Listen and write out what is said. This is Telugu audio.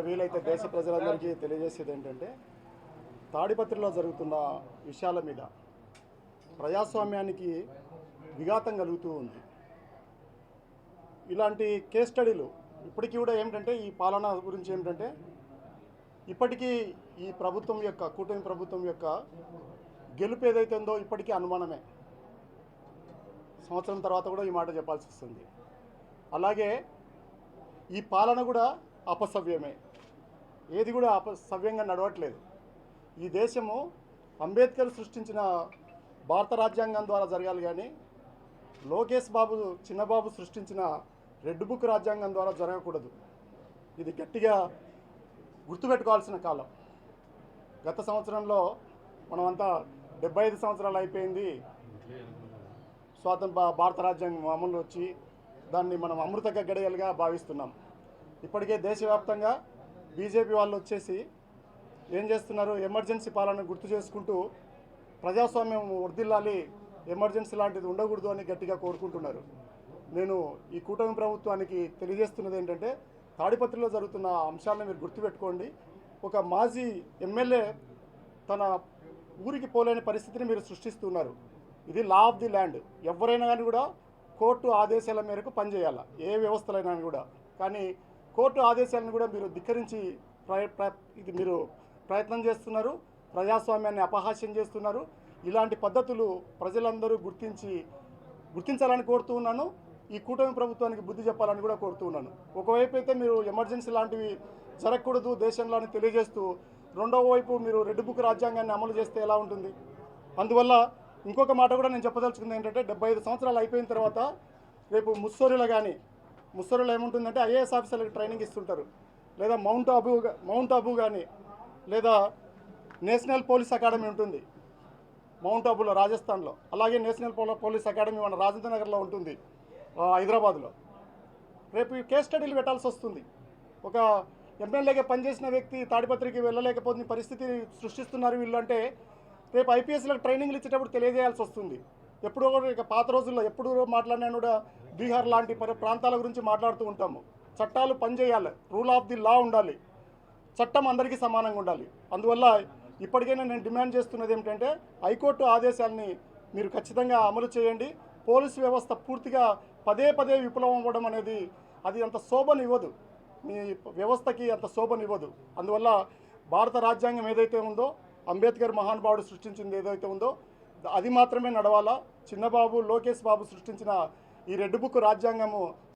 వీలైతే దేశ ప్రజలందరికీ తెలియజేసేది ఏంటంటే తాడిపత్రిలో జరుగుతున్న విషయాల మీద ప్రజాస్వామ్యానికి విఘాతం కలుగుతూ ఉంది. ఇలాంటి కేస్ స్టడీలు ఇప్పటికీ కూడా ఏమిటంటే ఈ పాలన గురించి ఏమిటంటే ఇప్పటికీ ఈ ప్రభుత్వం యొక్క కూటమి ప్రభుత్వం యొక్క గెలుపు ఏదైతే ఉందో ఇప్పటికీ అనుమానమే. సంవత్సరం తర్వాత కూడా ఈ మాట చెప్పాల్సి వస్తుంది. అలాగే ఈ పాలన కూడా అపసవ్యమే, ఏది కూడా అపసవ్యంగా నడవట్లేదు. ఈ దేశము అంబేద్కర్ సృష్టించిన భారత రాజ్యాంగం ద్వారా జరగాలి కానీ లోకేష్ బాబు చిన్నబాబు సృష్టించిన రెడ్ బుక్ రాజ్యాంగం ద్వారా జరగకూడదు. ఇది గట్టిగా గుర్తుపెట్టుకోవాల్సిన కాలం. గత సంవత్సరంలో మనమంతా 75 సంవత్సరాలు అయిపోయింది భారత రాజ్యాంగం అమలు వచ్చి, దాన్ని మనం అమృత గడియలుగా భావిస్తున్నాం. ఇప్పటికే దేశవ్యాప్తంగా బీజేపీ వాళ్ళు వచ్చేసి ఏం చేస్తున్నారు, ఎమర్జెన్సీ పాలన గుర్తు చేసుకుంటూ ప్రజాస్వామ్యం వర్ధిల్లాలి, ఎమర్జెన్సీ లాంటిది ఉండకూడదు అని గట్టిగా కోరుకుంటున్నారు. నేను ఈ కూటమి ప్రభుత్వానికి తెలియజేస్తున్నది ఏంటంటే తాడిపత్రిలో జరుగుతున్న అంశాలను మీరు గుర్తుపెట్టుకోండి. ఒక మాజీ ఎమ్మెల్యే తన ఊరికి పోలేని పరిస్థితిని మీరు సృష్టిస్తున్నారు. ఇది లా ఆఫ్ ది ల్యాండ్. ఎవరైనా కానీ కూడా కోర్టు ఆదేశాల మేరకు పనిచేయాలి, ఏ వ్యవస్థలైనా కూడా. కానీ కోర్టు ఆదేశాలను కూడా మీరు ధిక్కరించి ఇది మీరు ప్రయత్నం చేస్తున్నారు, ప్రజాస్వామ్యాన్ని అపహాస్యం చేస్తున్నారు. ఇలాంటి పద్ధతులు ప్రజలందరూ గుర్తించాలని కోరుతూ ఉన్నాను. ఈ కూటమి ప్రభుత్వానికి బుద్ధి చెప్పాలని కూడా కోరుతూ ఉన్నాను. ఒకవైపు అయితే మీరు ఎమర్జెన్సీ లాంటివి జరగకూడదు దేశంలో అని తెలియజేస్తూ, రెండవ వైపు మీరు రెడ్ బుక్ రాజ్యాంగాన్ని అమలు చేస్తే ఎలా ఉంటుంది? అందువల్ల ఇంకొక మాట కూడా నేను చెప్పదలుచుకుంది ఏంటంటే 75 సంవత్సరాలు అయిపోయిన తర్వాత రేపు ముస్సోరిలో ఏముంటుందంటే ఐఏఎస్ ఆఫీసర్లకు ట్రైనింగ్ ఇస్తుంటారు, లేదా మౌంట్ అబూ కానీ, లేదా నేషనల్ పోలీస్ అకాడమీ ఉంటుంది మౌంట్ అబూలో రాజస్థాన్లో. అలాగే నేషనల్ పోలీస్ అకాడమీ మన రాజేంద్ర నగర్లో ఉంటుంది హైదరాబాద్లో. రేపు ఈ కేస్ స్టడీలు పెట్టాల్సి వస్తుంది. ఒక ఎమ్మెల్యేగా పనిచేసిన వ్యక్తి తాడిపత్రికి వెళ్ళలేకపోతున్న పరిస్థితి సృష్టిస్తున్నారు వీళ్ళు అంటే రేపు ఐపీఎస్లకు ట్రైనింగ్లు ఇచ్చేటప్పుడు తెలియజేయాల్సి వస్తుంది. ఎప్పుడో ఇక పాత రోజుల్లో ఎప్పుడు మాట్లాడినా కూడా బీహార్ లాంటి ప్రాంతాల గురించి మాట్లాడుతూ ఉంటాము. చట్టాలు పనిచేయాలి, రూల్ ఆఫ్ ది లా ఉండాలి, చట్టం అందరికీ సమానంగా ఉండాలి. అందువల్ల ఇప్పటికైనా నేను డిమాండ్ చేస్తున్నది ఏమిటంటే హైకోర్టు ఆదేశాలని మీరు ఖచ్చితంగా అమలు చేయండి. పోలీసు వ్యవస్థ పూర్తిగా పదే విఫలం అవ్వడం అనేది అది అంత శోభనివ్వదు, మీ వ్యవస్థకి అంత శోభనివ్వదు. అందువల్ల భారత రాజ్యాంగం ఏదైతే ఉందో, అంబేద్కర్ మహానుభావుడు సృష్టించింది ఏదైతే ఉందో అది మాత్రమే నడవాలా. చిన్నబాబు లోకేష్ బాబు సృష్టించిన ఈ రెడ్ బుక్ రాజ్యాంగము